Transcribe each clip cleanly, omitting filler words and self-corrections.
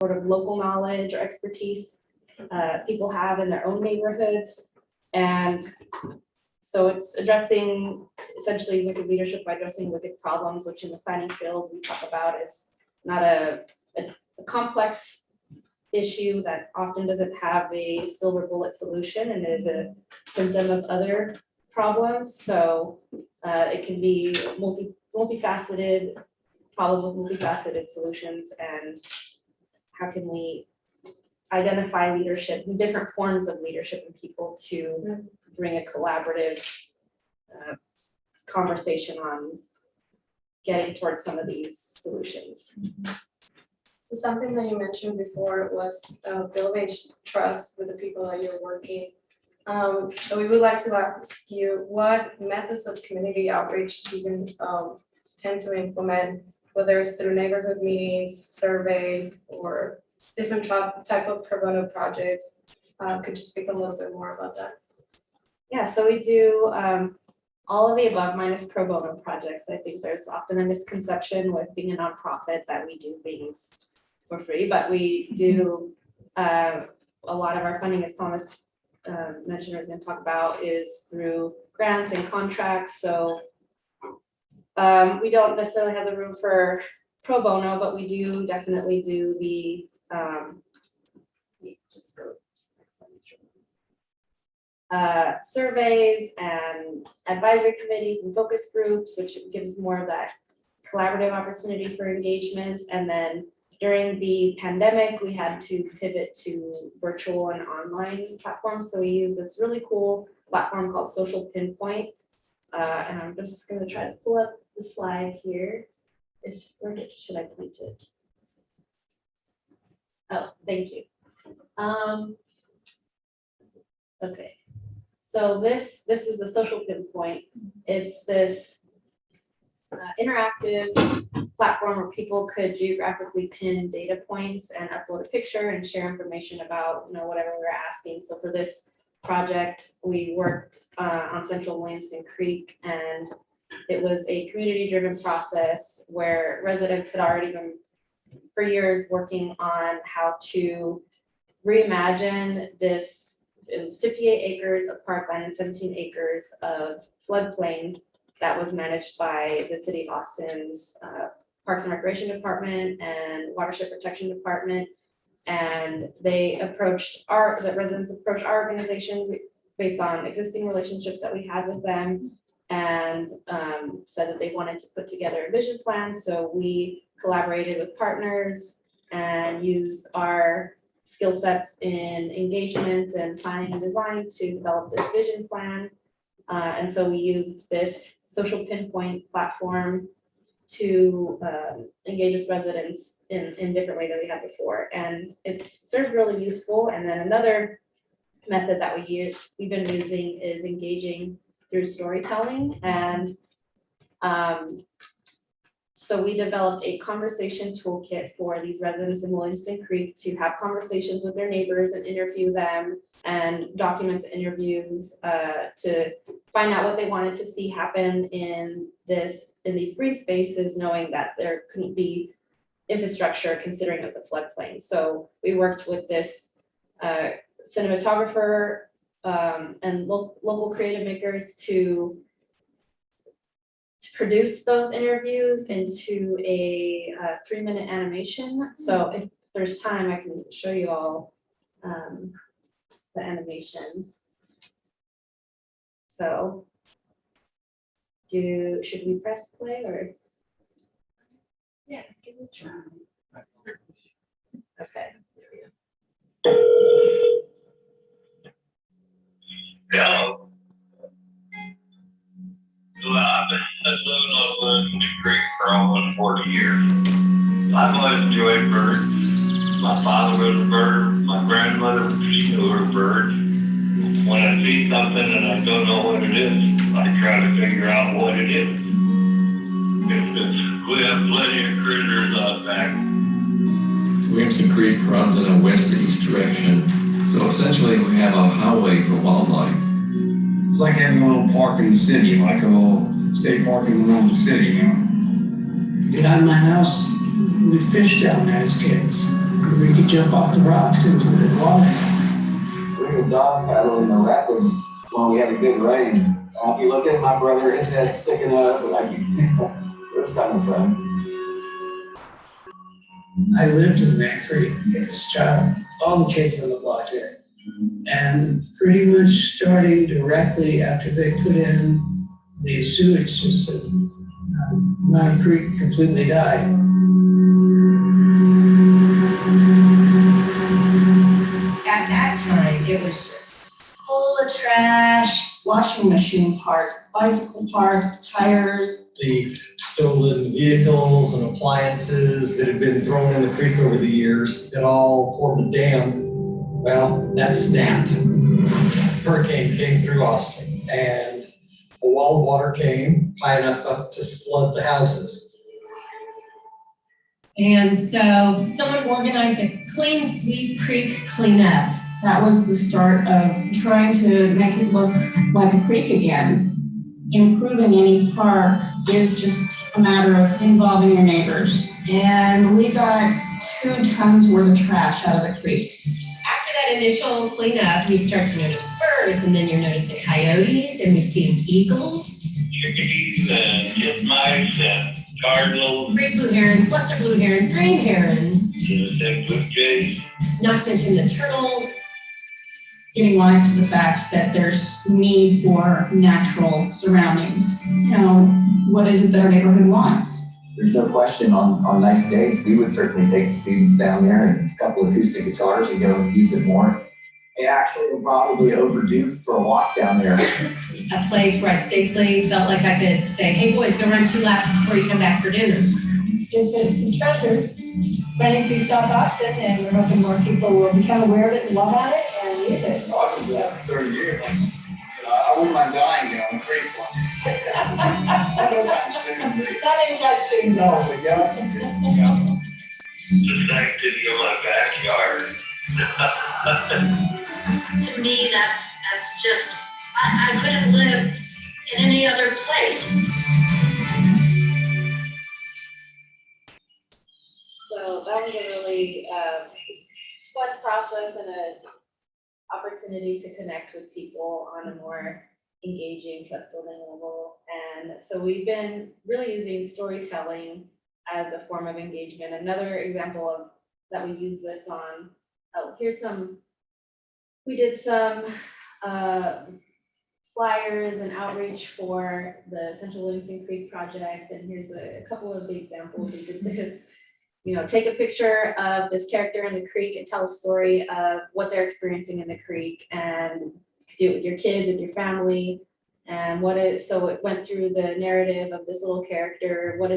sort of local knowledge or expertise people have in their own neighborhoods. And so it's addressing essentially wicked leadership by addressing wicked problems, which in the planning field we talk about. It's not a complex issue that often doesn't have a silver bullet solution and is a symptom of other problems. So it can be multifaceted, problem with multifaceted solutions, and how can we identify leadership and different forms of leadership in people to bring a collaborative conversation on getting towards some of these solutions. Something that you mentioned before was building trust with the people that you're working. So we would like to ask you, what methods of community outreach do you tend to implement, whether it's through neighborhood meetings, surveys, or different type of pro bono projects? Could you speak a little bit more about that? Yeah, so we do all of the above minus pro bono projects. I think there's often a misconception with being a nonprofit that we do things for free, but we do a lot of our funding, as Thomas mentioned, is going to talk about, is through grants and contracts. So we don't necessarily have the room for pro bono, but we do definitely do the just go surveys and advisory committees and focus groups, which gives more of that collaborative opportunity for engagement. And then during the pandemic, we had to pivot to virtual and online platforms. So we use this really cool platform called Social Pinpoint. And I'm just going to try to pull up the slide here. Where should I point it? Oh, thank you. Okay. So this is a Social Pinpoint. It's this interactive platform where people could geographically pin data points and upload a picture and share information about whatever we're asking. So for this project, we worked on Central Williamson Creek, and it was a community-driven process where residents had already been for years working on how to reimagine this. It was 58 acres of parkland and 17 acres of floodplain that was managed by the City of Austin's Parks and Recreation Department and Watershed Protection Department. And the residents approached our organization based on existing relationships that we had with them, and said that they wanted to put together a vision plan. So we collaborated with partners and used our skill sets in engagement and planning and design to develop this vision plan. And so we used this Social Pinpoint platform to engage with residents in different ways than we had before. And it's served really useful. And then another method that we've been using is engaging through storytelling. And so we developed a conversation toolkit for these residents in Williamson Creek to have conversations with their neighbors and interview them and document the interviews to find out what they wanted to see happen in these green spaces, knowing that there couldn't be infrastructure considering it was a floodplain. So we worked with this cinematographer and local creative makers to produce those interviews into a 3-minute animation. So if there's time, I can show you all the animation. So should we press play or? Yeah, give it a try. Okay. Yeah. Well, I've been living on Williamson Creek for almost 40 years. I've always enjoyed birds. My father was a bird. My grandmother, she knew her birds. When I see something and I don't know what it is, I try to figure out what it is. We have plenty of critters out back. Williamson Creek runs in a west to east direction, so essentially we have a highway for wildlife. It's like having a little park in the city, like a little state park in the middle of the city, Get out of my house, we fished down there as kids. We could jump off the rocks into the water. We were dog paddling the rapids when we had a good rain. I'll be looking at my brother, his head sticking up, like, it was kind of fun. I lived in that creek as a child, all the kids on the block here. And pretty much starting directly after they put in the sewage system, my creek completely died. At that time, it was just full of trash, washing machine parts, bicycle parts, tires. The stolen vehicles and appliances that had been thrown in the creek over the years that all formed a dam. Well, that snapped. Hurricane came through Austin and a wall of water came high enough up to flood the houses. And so someone organized a clean sweep creek cleanup. That was the start of trying to make it look like a creek again. Improving any park is just a matter of involving your neighbors. And we got 2 tons worth of trash out of the creek. After that initial cleanup, you start to notice birds, and then you're noticing coyotes, and you're seeing eagles. Chickadees and titmice and cardinals, Great blue herons, lesser blue herons, green herons, and blue jays. not to mention the turtles. Getting wise to the fact that there's need for natural surroundings. You know, what is it that our neighborhood wants? There's no question on nice days, we would certainly take the students down there and a couple of acoustic guitars and go and use it more. And actually, we're probably overdue for a walk down there. A place where I safely felt like I could say, hey boys, go run 2 laps before you come back for dinner. It's a treasure running through South Austin, and we're hoping more people will become aware of it and love on it and use it. Oh, I've been doing that for 30 years. I wouldn't mind dying down the creek one. Not anytime soon, but. Not anytime soon, No, though. but yeah, it's good. Yeah. The sanctity of my backyard. To me, that's just, I couldn't live in any other place. So that was a really fun process and an opportunity to connect with people on a more engaging, trust building level. And so we've been really using storytelling as a form of engagement. Another example of that we use this on, we did some flyers and outreach for the Central Williamson Creek project. And here's a couple of the examples. We did this. You know, take a picture of this character in the creek and tell a story of what they're experiencing in the creek, and you could do it with your kids, with your family, and so it went through the narrative of this little character. What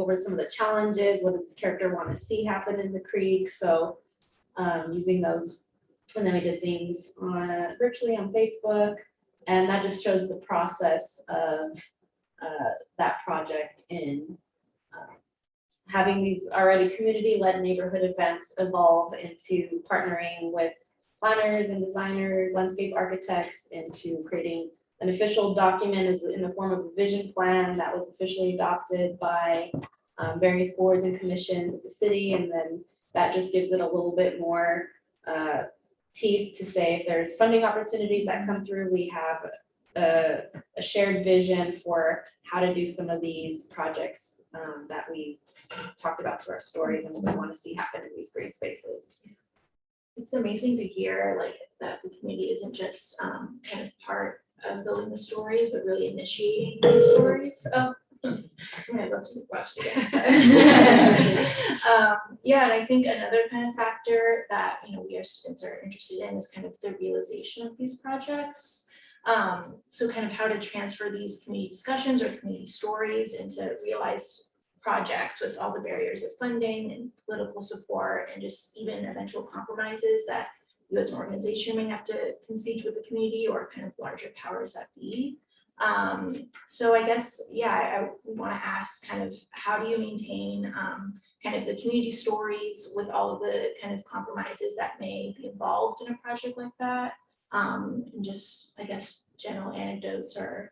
were some of the challenges? What does this character want to see happen in the creek? So using those, and then we did things virtually on Facebook, and that just shows the process of that project in having these already community-led neighborhood events evolve into partnering with planners and designers, landscape architects, into creating an official document in the form of a vision plan that was officially adopted by various boards and commissions of the city. And then that just gives it a little bit more teeth to say if there's funding opportunities that come through, we have a shared vision for how to do some of these projects that we talked about through our stories and what we want to see happen in these green spaces. It's amazing to hear like that the community isn't just kind of part of building the stories, but really initiating the stories. Oh, I'd love to question again. Yeah, and I think another kind of factor that we as students are interested in is kind of the realization of these projects. So kind of how to transfer these community discussions or community stories into realized projects with all the barriers of funding and political support and just even eventual compromises that you as an organization may have to concede with the community or kind of larger powers that be. So I guess, yeah, I want to ask kind of how do you maintain kind of the community stories with all of the kind of compromises that may be involved in a project like that? And just, I guess, general anecdotes or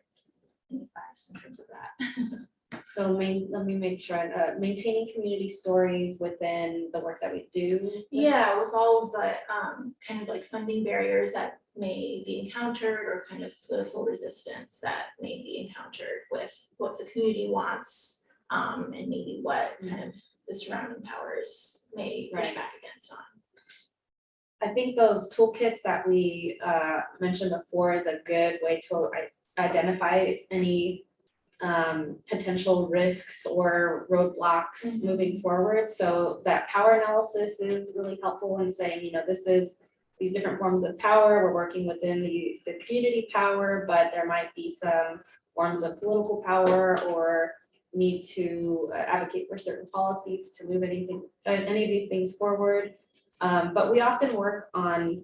any advice in terms of that. So let me make sure, maintaining community stories within the work that we do. Yeah, with all of the kind of like funding barriers that may be encountered or kind of political resistance that may be encountered with what the community wants, and maybe what kind of the surrounding powers may push Right. back against on. I think those toolkits that we mentioned before is a good way to identify any potential risks or roadblocks moving forward. So that power analysis is really helpful in saying, you know, this is these different forms of power. We're working within the community power, but there might be some forms of political power or need to advocate for certain policies to move any of these things forward. But we often work on,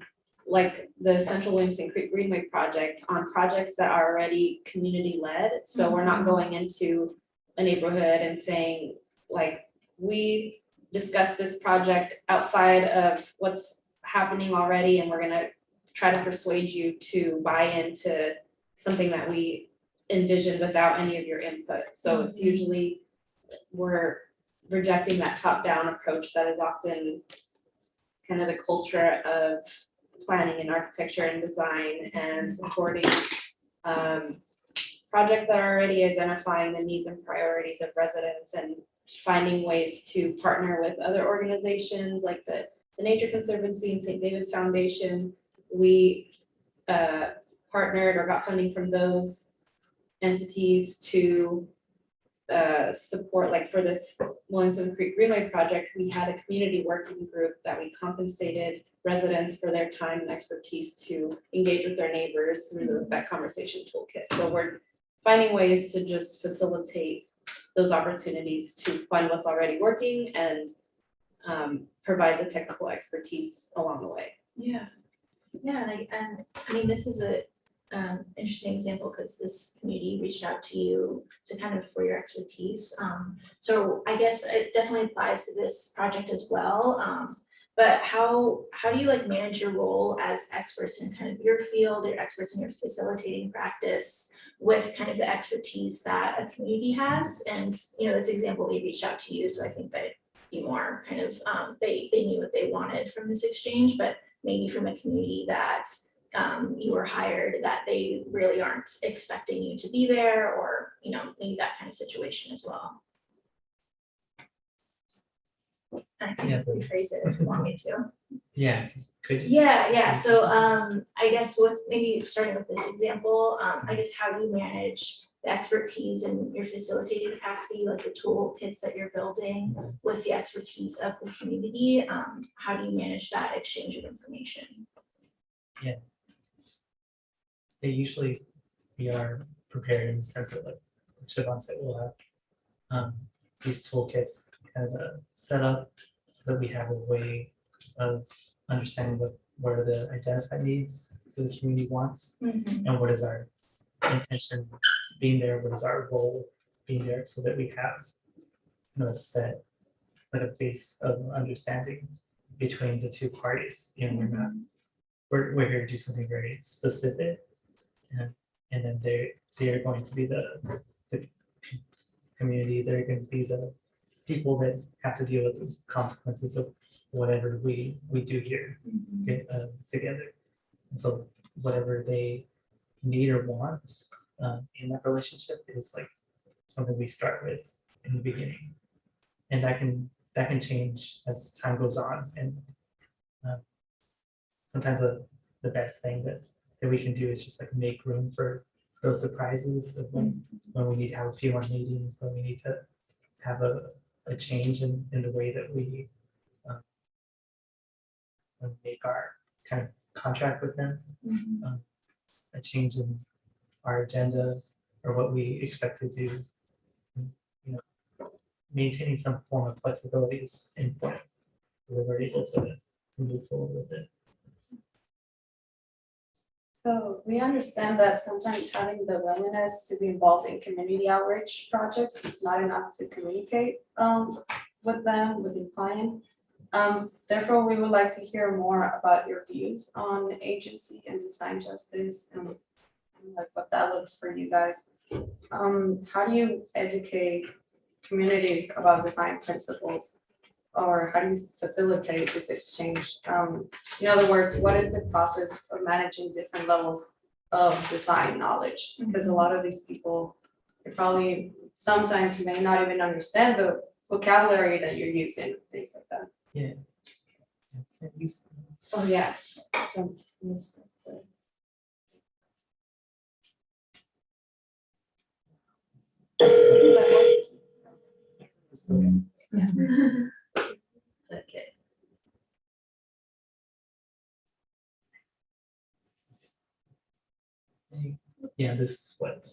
like the Central Williamson Creek Greenway project, on projects that are already community led. So we're not going into a neighborhood and saying, like, we discussed this project outside of what's happening already, and we're gonna try to persuade you to buy into something that we envisioned without any of your input. So it's usually, we're rejecting that top-down approach that is often kind of the culture of planning and architecture and design, and supporting projects that are already identifying the needs and priorities of residents, and finding ways to partner with other organizations like the Nature Conservancy and St. David's Foundation. We partnered or got funding from those entities to support, like for this Williamson Creek Greenway project, we had a community working group that we compensated residents for their time and expertise to engage with their neighbors through that conversation toolkit. So we're finding ways to just facilitate those opportunities to fund what's already working and provide the technical expertise along the way. Yeah, and I mean, this is a interesting example because this community reached out to you to kind of for your expertise. So I guess it definitely applies to this project as well. But how do you like manage your role as experts in kind of your field, or experts in your facilitating practice with kind of the expertise that a community has? And you know, this example, they reached out to you, so I think that you more kind of they knew what they wanted from this exchange, but maybe from a community that you were hired, that they really aren't expecting you to be there, or you know, maybe that kind of situation as well. I can rephrase it if you want me to. Yeah, could you? Yeah. So I guess with maybe starting with this example, I guess how do you manage the expertise and your facilitating capacity, like the toolkits that you're building with the expertise of the community? How do you manage that exchange of information? Yeah. Usually we are prepared in the sense that, like Siobhan said, we'll have these toolkits kind of set up so that we have a way of understanding what are the identified needs that the community wants, and what is our intention being there, what is our role being there, so that we have, you know, a set, like a base of understanding between the two parties. You know, we're here to do something very specific, and then they're going to be the community. They're going to be the people that have to deal with the consequences of whatever we do here together. And so whatever they need or want in that relationship is like something we start with in the beginning, and that can change as time goes on. And sometimes the best thing that we can do is just like make room for those surprises of when we need to have a few more meetings, when we need to have a change in the way that we make our kind of contract with them, a change in our agenda or what we expect to do. You know, maintaining some form of flexibility is important. We're able to move forward with it. So we understand that sometimes having the willingness to be involved in community outreach projects is not enough to communicate with them, with the client. Therefore, we would like to hear more about your views on agency and design justice, and like what that looks for you guys. how do you educate communities about design principles? Or how do you facilitate this exchange? In other words, what is the process of managing different levels of design knowledge? Because a lot of these people, they probably sometimes may not even understand the vocabulary that you're using, things like that. Yeah. Oh, yeah. Okay. Yeah, this is what.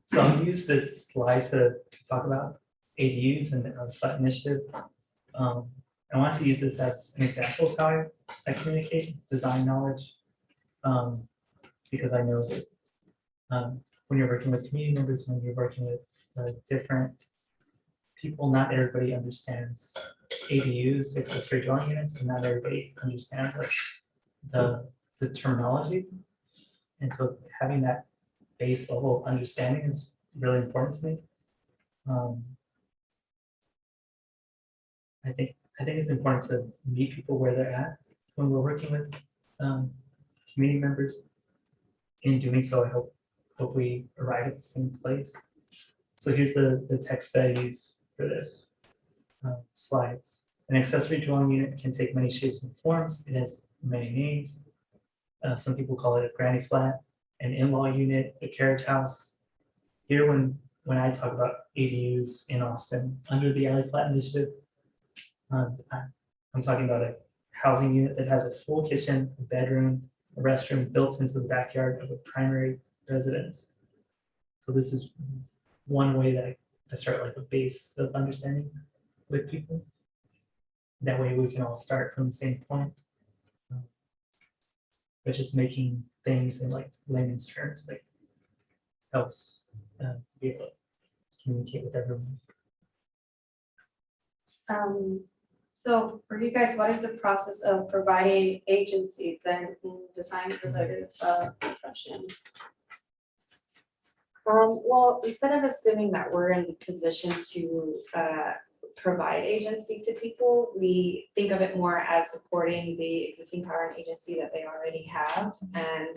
So I'll use this slide to talk about ADUs and the Untitled initiative. I want to use this as an example of how I communicate design knowledge, because I know that when you're working with community members, when you're working with different people, not everybody understands ADUs, accessory dwelling units, and not everybody understands like the terminology. And so having that base level of understanding is really important to me. I think it's important to meet people where they're at when we're working with community members. In doing so, I hope we arrive at the same place. So here's the text that I use for this slide. An accessory dwelling unit can take many shapes and forms. It has many names. Some people call it a granny flat, an in-law unit, a carriage house. Here, when I talk about ADUs in Austin under the Alley Flat Initiative, I'm talking about a housing unit that has a full kitchen, a bedroom, a restroom built into the backyard of a primary residence. So this is one way that I start like a base of understanding with people. That way we can all start from the same point. But just making things in like layman's terms like helps to be able to communicate with everyone. So for you guys, what is the process of providing agency then in design related professions? Well, instead of assuming that we're in the position to provide agency to people, we think of it more as supporting the existing power and agency that they already have. And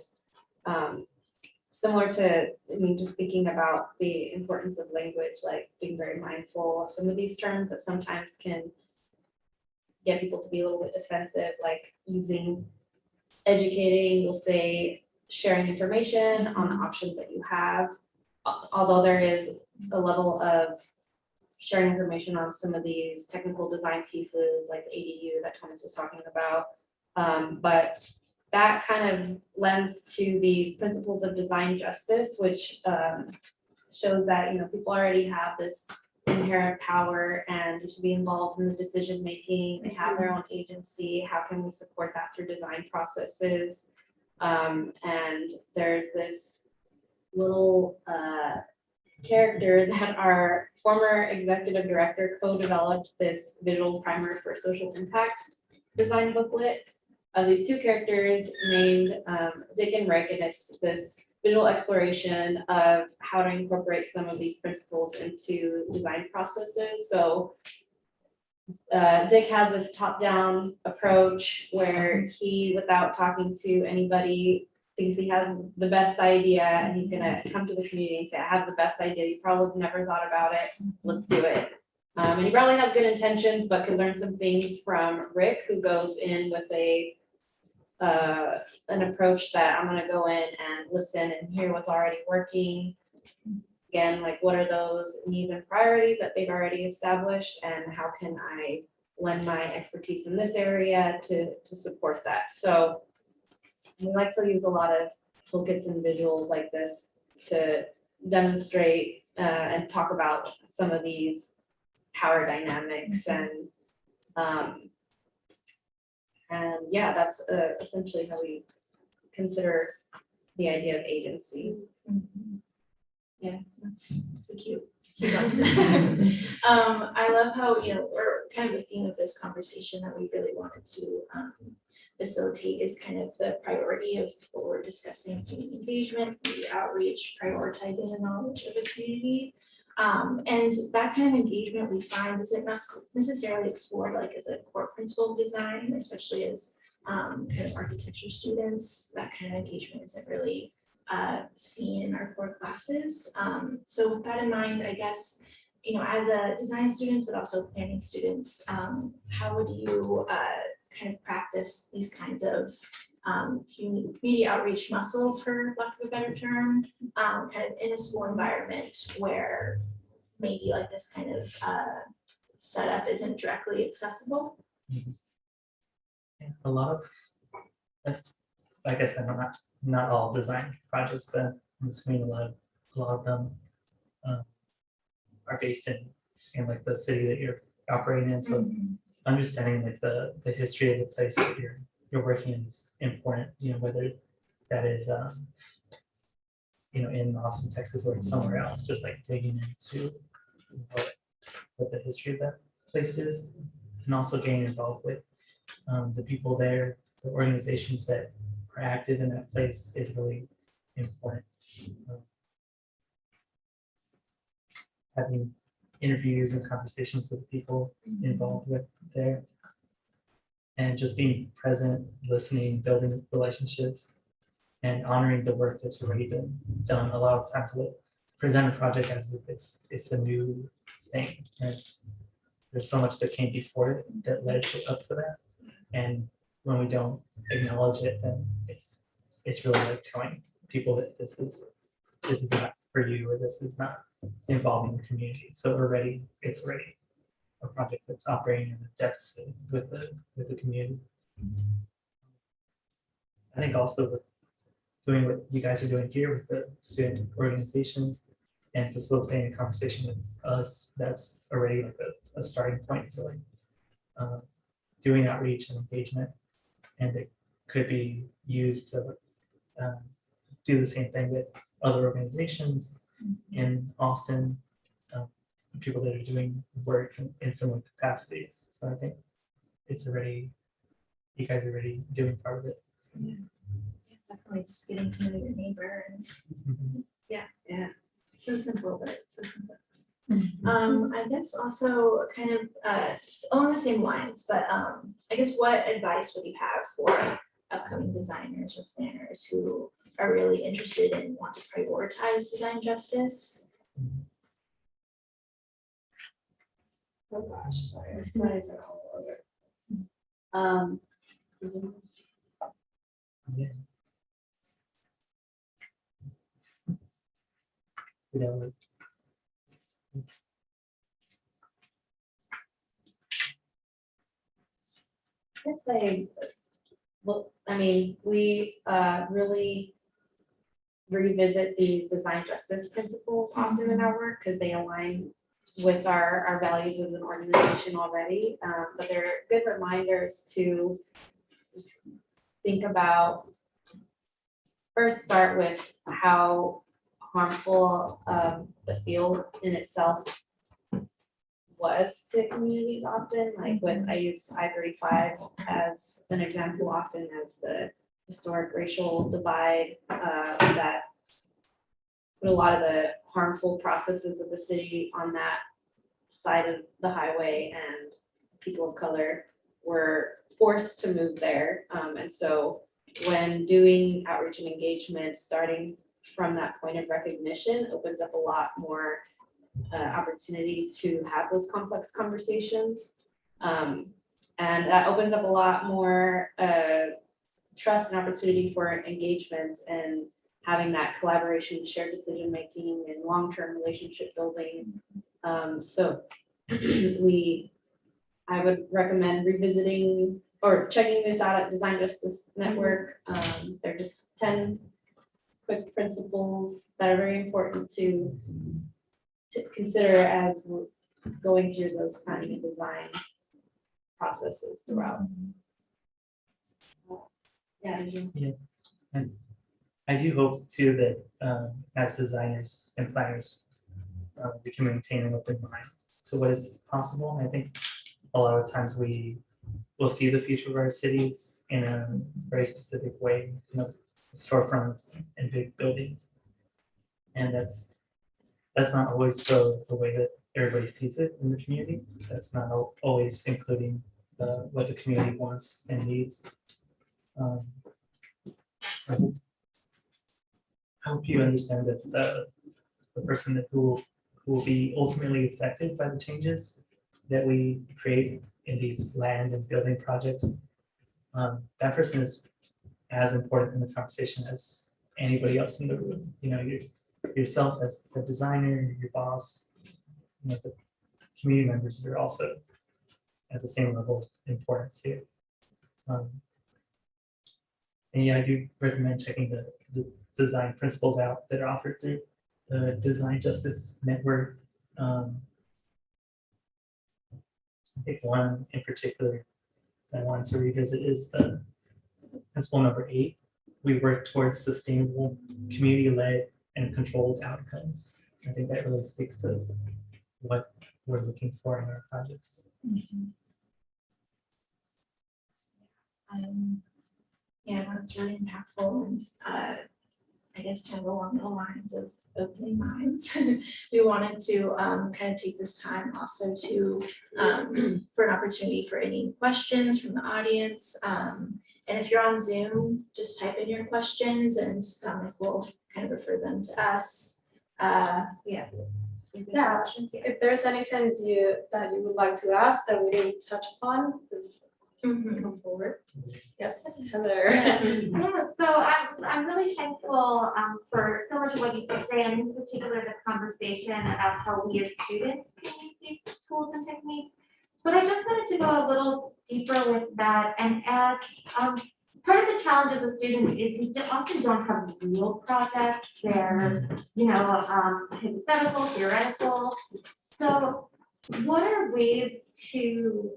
similar to, I mean, just thinking about the importance of language, like being very mindful of some of these terms that sometimes can get people to be a little bit defensive, like using educating, you'll say sharing information on the options that you have. Although there is a level of sharing information on some of these technical design pieces like the ADU that Thomas was talking about. But that kind of lends to these principles of design justice, which shows that, you know, people already have this inherent power and they should be involved in the decision making. They have their own agency. How can we support that through design processes? And there's this little character that our former executive director co-developed this visual primer for social impact design booklet of these two characters named Dick and Rick, and it's this visual exploration of how to incorporate some of these principles into design processes. So Dick has this top-down approach where he, without talking to anybody, thinks he has the best idea and he's gonna come to the community and say, I have the best idea. You probably never thought about it. Let's do it. And he probably has good intentions, but could learn some things from Rick, who goes in with an approach that I'm gonna go in and listen and hear what's already working. Again, like what are those needs and priorities that they've already established, and how can I lend my expertise in this area to support that? So we like to use a lot of toolkits and visuals like this to demonstrate and talk about some of these power dynamics and yeah, that's essentially how we consider the idea of agency. Yeah, that's so cute. I love how, you know, or kind of the theme of this conversation that we really wanted to facilitate is kind of the priority of what we're discussing: community engagement, community outreach, prioritizing the knowledge of a community. And that kind of engagement we find isn't necessarily explored like as a core principle of design, especially as kind of architecture students. That kind of engagement isn't really seen in our core classes. So with that in mind, I guess, you know, as a design students, but also planning students, how would you kind of practice these kinds of community outreach muscles, for lack of a better term, kind of in a school environment where maybe like this kind of setup isn't directly accessible? Yeah, a lot of, like I said, not all design projects, but I'm assuming a lot of them are based in like the city that you're operating in. So understanding like the history of the place that you're working in is important, you know, whether that is you know, in Austin, Texas, or somewhere else, just like digging into what the history of that place is, and also getting involved with the people there, the organizations that are active in that place is really important. Having interviews and conversations with people involved with there, and just being present, listening, building relationships, and honoring the work that's already been done. A lot of times we'll present a project as if it's a new thing. There's so much that came before it that led up to that. And when we don't acknowledge it, then it's really like telling people that this is not for you, or this is not involving the community. So it's already a project that's operating in a deficit with the community. I think also with doing what you guys are doing here with the student organizations and facilitating a conversation with us, that's already like a starting point to like doing outreach and engagement. And it could be used to do the same thing with other organizations in Austin, people that are doing work in similar capacities. So I think you guys are already doing part of it. So. Yeah, definitely just getting to know your neighbor and yeah, so simple, but so complex. I guess also kind of along the same lines, but I guess what advice would you have for upcoming designers or planners who are really interested and want to prioritize design justice? Oh gosh, sorry, the slides are all over. Yeah. You know, I'd say, well, I mean, we really revisit these design justice principles often in our work because they align with our values as an organization already. But they're good reminders to just think about, first start with how harmful the field in itself was to communities often, like I use I-35 as an example often as the historic racial divide that put a lot of the harmful processes of the city on that side of the highway, and people of color were forced to move there. And so when doing outreach and engagement, starting from that point of recognition opens up a lot more opportunity to have those complex conversations. And that opens up a lot more trust and opportunity for engagement and having that collaboration, shared decision making, and long-term relationship building. So I would recommend revisiting or checking this out at Design Justice Network. They're just 10 quick principles that are very important to consider as we're going through those planning and design processes throughout. Yeah, and I do hope too that as designers and planners, we can maintain an open mind to what is possible. And I think a lot of times we will see the future of our cities in a very specific way, storefronts and big buildings. And that's not always the way that everybody sees it in the community. That's not always including what the community wants and needs. So I hope you understand that the person who will be ultimately affected by the changes that we create in these land and building projects, that person is as important in the conversation as anybody else in the room. Yourself as the designer, your boss, the community members are also at the same level of importance here. And yeah, I do recommend checking the design principles out that are offered through the Design Justice Network. I think one in particular that I wanted to revisit is the principle number 8. We work towards sustainable, community-led, and controlled outcomes. I think that really speaks to what we're looking for in our projects. Yeah, that's really impactful, and I guess kind of along the lines of opening minds. We wanted to kind of take this time also to for an opportunity for any questions from the audience. And if you're on Zoom, just type in your questions and we'll kind of refer them to us. Yeah. If there's anything that you would like to ask that we didn't touch upon, please come forward. Yes, Heather. Yeah, so I'm really thankful for so much of what you said today, and in particular the conversation about how we as students can use these tools and techniques. But I just wanted to go a little deeper with that and ask, part of the challenge as a student is we often don't have real projects. They're, hypothetical, theoretical. So what are ways to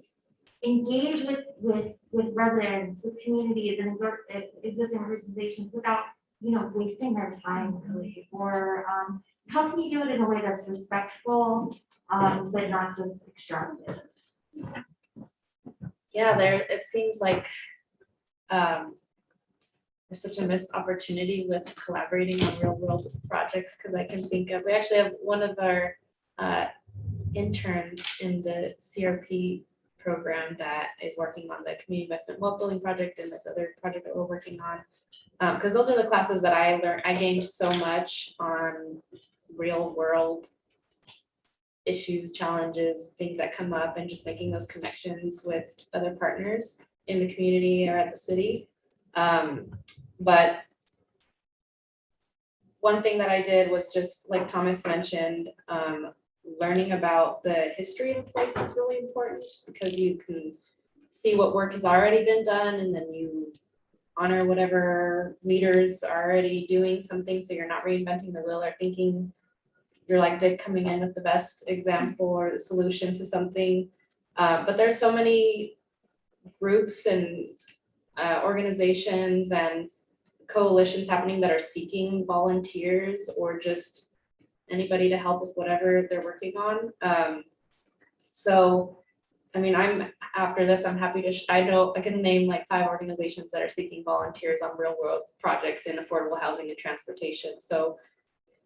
engage with residents, with communities and existing organizations without, wasting their time really? Or how can you do it in a way that's respectful, but not just extravagant? Yeah, it seems like there's such a missed opportunity with collaborating on real world projects, because I can think of, we actually have one of our interns in the CRP program that is working on the community investment wealth building project and this other project that we're working on. Because those are the classes that I learned. I gained so much on real world issues, challenges, things that come up, and just making those connections with other partners in the community or at the city. But one thing that I did was just like Thomas mentioned, learning about the history of a place is really important, because you can see what work has already been done, and then you honor whatever leaders are already doing something, so you're not reinventing the wheel or thinking you're like Dick coming in with the best example or the solution to something. But there's so many groups and organizations and coalitions happening that are seeking volunteers or just anybody to help with whatever they're working on. So, I mean, after this, I'm happy to, I know I can name like 5 organizations that are seeking volunteers on real world projects in affordable housing and transportation. So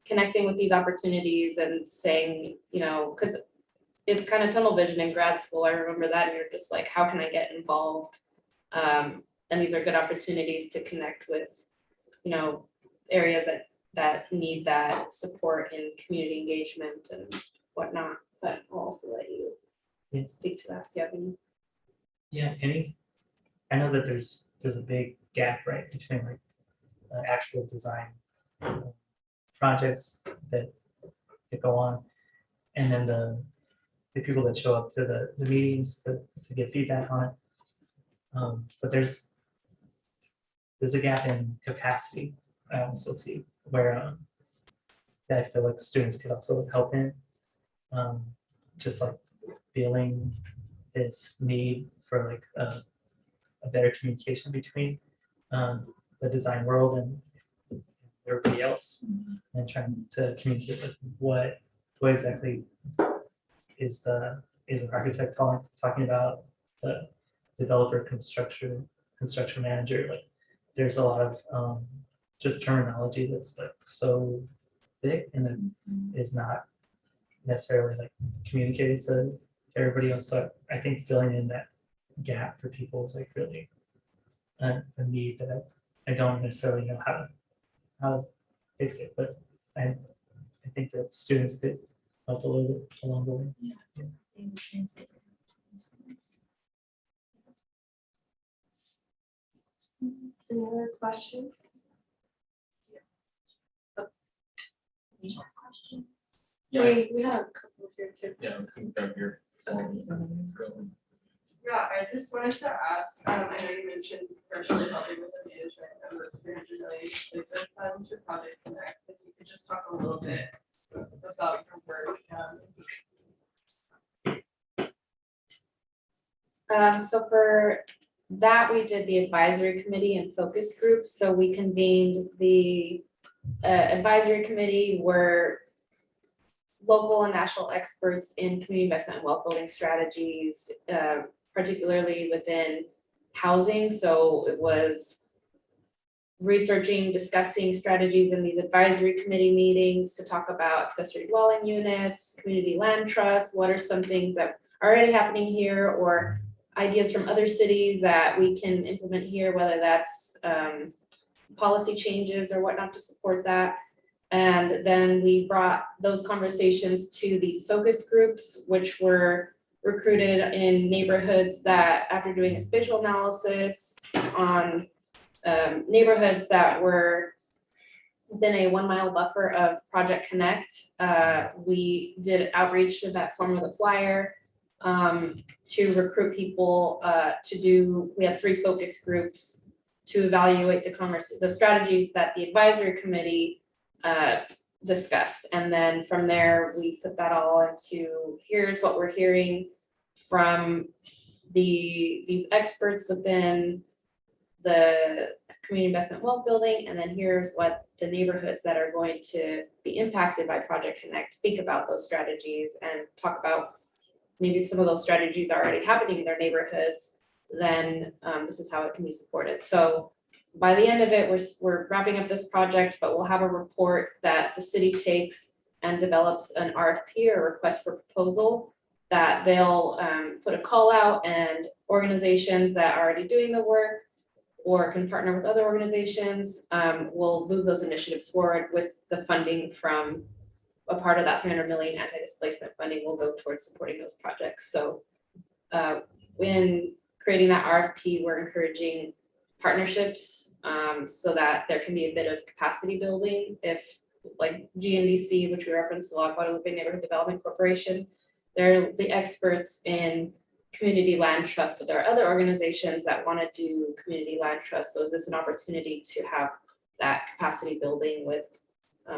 connecting with these opportunities and saying, because it's kind of tunnel vision in grad school. I remember that, and you're just like, how can I get involved? And these are good opportunities to connect with, areas that need that support in community engagement and whatnot. But I'll also let you speak to that, if you have any. Yeah, I know that there's a big gap, right, between like actual design projects that go on, and then the people that show up to the meetings to get feedback on it. But there's a gap in capacity, I also see, where that I feel like students could also help in, just like feeling this need for like a better communication between the design world and everybody else, and trying to communicate like what exactly is an architect talking about, developer construction manager, like there's a lot of just terminology that's like so big and it is not necessarily like communicated to everybody else. So I think filling in that gap for people is like really a need that I don't necessarily know how to fix it, but I think that students could help a little bit along the way. Yeah. Any other questions? Questions? We had a couple here too. Yeah, come down here. Yeah, I just wanted to ask, I know you mentioned virtually helping with the management of those 300 million placement funds for Project Connect. If you could just talk a little bit about your work. So for that, we did the advisory committee and focus groups. So we convened the advisory committee were local and national experts in community investment and wealth building strategies, particularly within housing. So it was researching, discussing strategies in these advisory committee meetings to talk about accessory dwelling units, community land trusts, what are some things that are already happening here or ideas from other cities that we can implement here, whether that's policy changes or whatnot to support that. And then we brought those conversations to these focus groups, which were recruited in neighborhoods that, after doing a spatial analysis on neighborhoods that were within a 1 mile buffer of Project Connect, we did outreach in that form of the flyer to recruit people we had 3 focus groups to evaluate the strategies that the advisory committee discussed. And then from there, we put that all into, here's what we're hearing from these experts within the community investment wealth building, and then here's what the neighborhoods that are going to be impacted by Project Connect think about those strategies and talk about maybe some of those strategies are already happening in their neighborhoods, then this is how it can be supported. So by the end of it, we're wrapping up this project, but we'll have a report that the city takes and develops an RFP or request for proposal that they'll put a call out, and organizations that are already doing the work or can partner with other organizations will move those initiatives forward with the funding from a part of that 300 million anti-displacement funding will go towards supporting those projects. So when creating that RFP, we're encouraging partnerships so that there can be a bit of capacity building. If like GNDC, which we referenced a lot, Guadalupe Neighborhood Development Corporation, they're the experts in community land trust, but there are other organizations that want to do community land trust. So is this an opportunity to have that capacity building with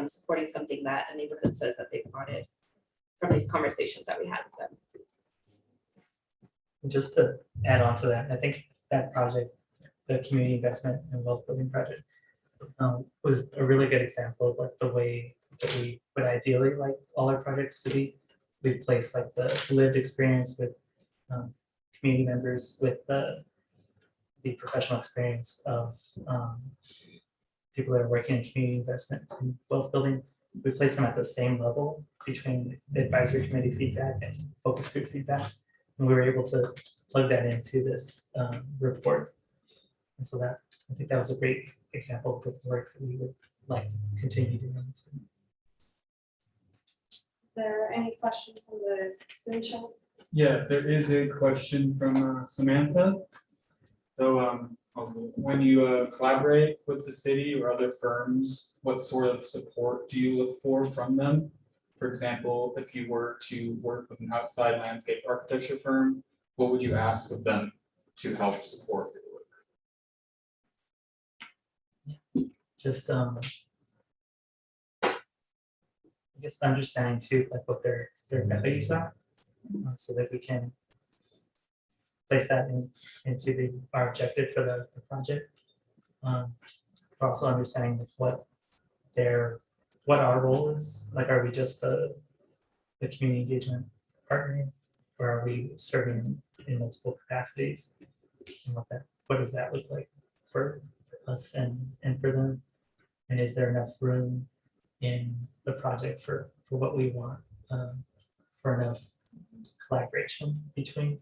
supporting something that a neighborhood says that they wanted from these conversations that we had with them? Just to add on to that, I think that project, the community investment and wealth building project, was a really good example of like the way that we would ideally like all our projects to be. We've placed like the lived experience with community members with the professional experience of people that are working in community investment and wealth building. We place them at the same level between the advisory committee feedback and focus group feedback. And we were able to plug that into this report. And so that, I think that was a great example of the work that we would like to continue doing. Are there any questions on the Zoom chat? Yeah, there is a question from Samantha. So when you collaborate with the city or other firms, what sort of support do you look for from them? For example, if you were to work with an outside landscape architecture firm, what would you ask of them to help support your work? Just I guess understanding too, like what their values are, so that we can place that into our objective for the project. But also understanding like what our role is. Like, are we just the community engagement partner, or are we serving in multiple capacities? And what does that look like for us and for them? And is there enough room in the project for what we want, for enough collaboration between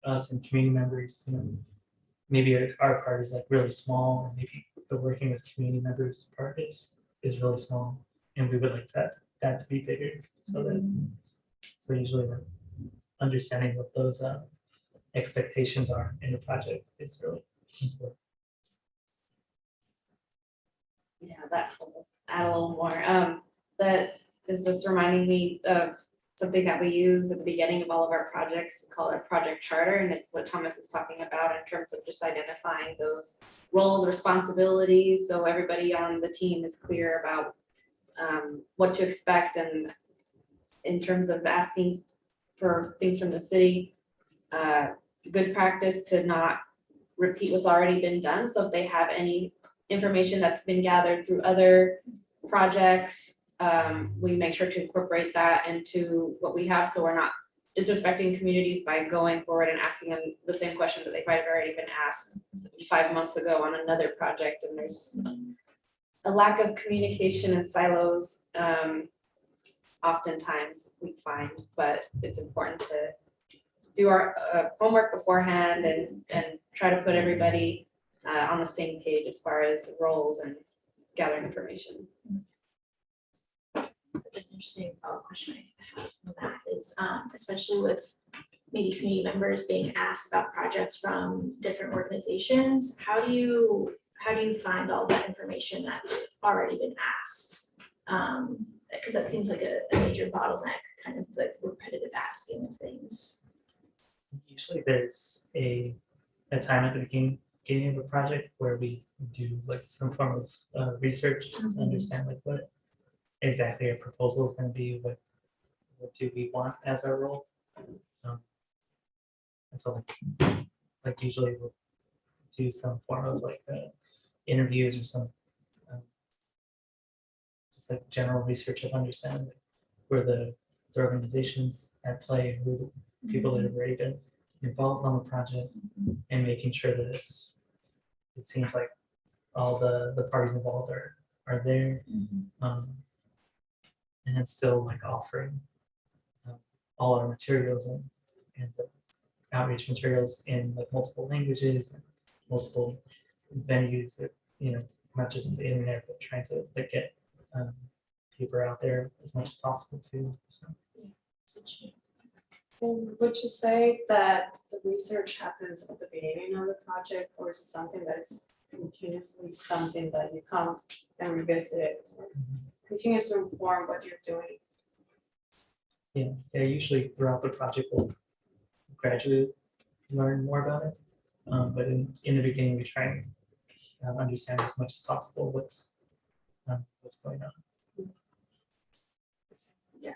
us and community members? You know, maybe our part is like really small, and maybe the working with community members part is really small, and we would like that to be bigger, so usually like understanding what those expectations are in the project is really important. Yeah, that will add a little more. That is just reminding me of something that we use at the beginning of all of our projects. We call it project charter, and it's what Thomas is talking about in terms of just identifying those roles, responsibilities, so everybody on the team is clear about what to expect, and in terms of asking for things from the city. Good practice to not repeat what's already been done. So if they have any information that's been gathered through other projects, we make sure to incorporate that into what we have, so we're not disrespecting communities by going forward and asking them the same question that they might have already been asked 5 months ago on another project. And there's a lack of communication and silos oftentimes we find, but it's important to do our homework beforehand and try to put everybody on the same page as far as roles and gathering information. That's an interesting question I have from that is, especially with maybe community members being asked about projects from different organizations, how do you find all that information that's already been asked? Because that seems like a major bottleneck, kind of like repetitive asking of things. Usually there's a time at the beginning of a project where we do like some form of research to understand like what exactly our proposal is going to be, what do we want as our role. And so like usually we'll do some form of like interviews or some just like general research of understanding where the organizations at play, who the people that have already been involved on the project, and making sure that it seems like all the parties involved are there, and then still like offering all our materials and the outreach materials in like multiple languages and multiple venues that, you know, not just the internet, but trying to like get paper out there as much as possible too. So. And would you say that the research happens at the beginning of the project, or is it something that is continuously something that you come and revisit, or continues to inform what you're doing? Yeah, usually throughout the project we'll gradually learn more about it. But in the beginning we try and understand as much as possible what's going on. Yes.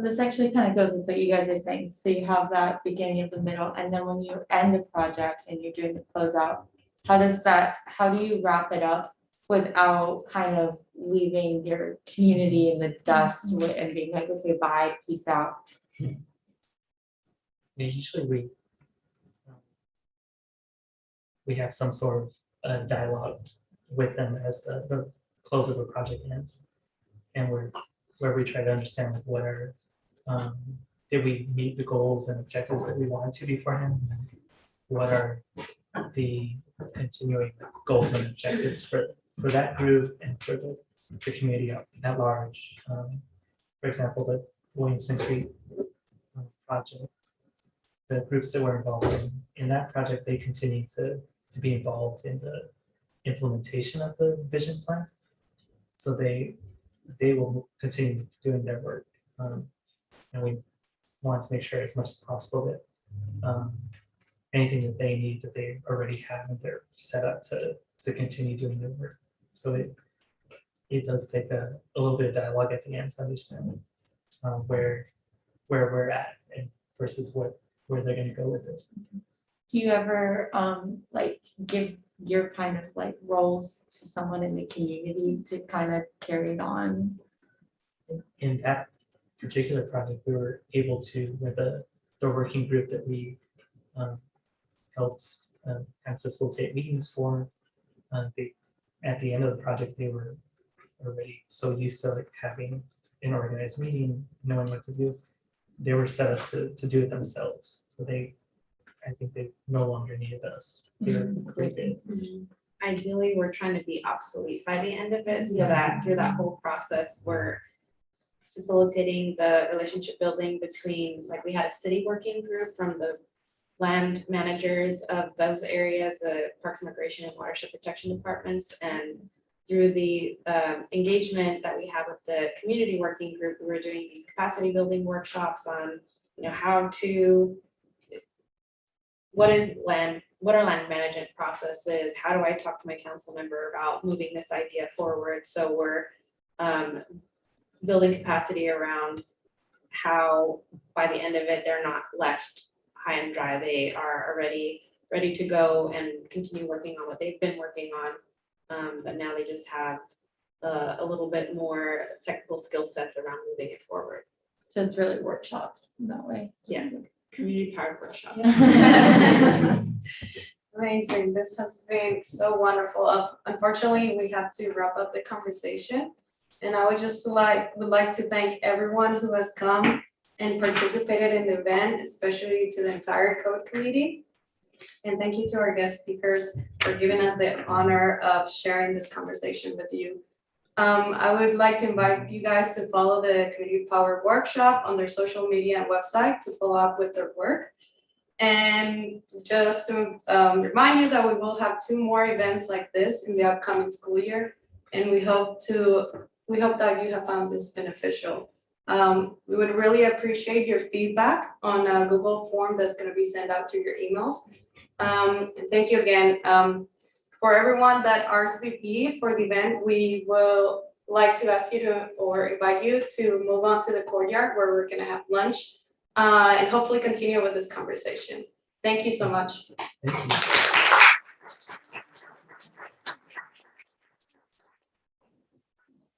This actually kind of goes with what you guys are saying. So you have that beginning of the middle, and then when you end the project and you're doing the closeout, how do you wrap it up without kind of leaving your community in the dust and being like, okay, bye, peace out? Yeah, usually we have some sort of dialogue with them as the close of the project ends, and where we try to understand like what are did we meet the goals and objectives that we wanted to beforehand? What are the continuing goals and objectives for that group and for the community at large? For example, the Williamson Creek project, the groups that were involved in that project, they continue to be involved in the implementation of the vision plan. So they will continue doing their work, and we want to make sure as much as possible that anything that they need that they already have and they're set up to continue doing their work. So it does take a little bit of dialogue at the end to understand where we're at and versus where they're going to go with it. Do you ever like give your kind of like roles to someone in the community to kind of carry it on? In that particular project, we were able to, with the working group that we helped and facilitate meetings for. They, at the end of the project, they were already so used to like having an organized meeting, knowing what to do. They were set up to do it themselves. So I think they no longer needed us. They were pretty good. Ideally, we're trying to be obsolete by the end of it, so that through that whole process, we're facilitating the relationship building between, like, we had a city working group from the land managers of those areas, the Parks and Recreation and Watershed Protection Departments, and through the engagement that we have with the community working group, we were doing these capacity building workshops on, how to, what are land management processes? How do I talk to my council member about moving this idea forward? So we're building capacity around how by the end of it, they're not left high and dry. They are already ready to go and continue working on what they've been working on. But now they just have a little bit more technical skill sets around moving it forward. So it's really workshop in that way. Yeah, community powered workshop. Amazing, this has been so wonderful. Unfortunately, we have to wrap up the conversation. And I would like to thank everyone who has come and participated in the event, especially to the entire code committee. And thank you to our guest speakers for giving us the honor of sharing this conversation with you. I would like to invite you guys to follow the Community Power Workshop on their social media and website to follow up with their work. And just to remind you that we will have 2 more events like this in the upcoming school year. And we hope that you have found this beneficial. We would really appreciate your feedback on a Google form that's going to be sent out to your emails. And thank you again. For everyone that RSVP for the event, we will like to ask you to, or invite you to move on to the courtyard where we're going to have lunch and hopefully continue with this conversation. Thank you so much. Thank you.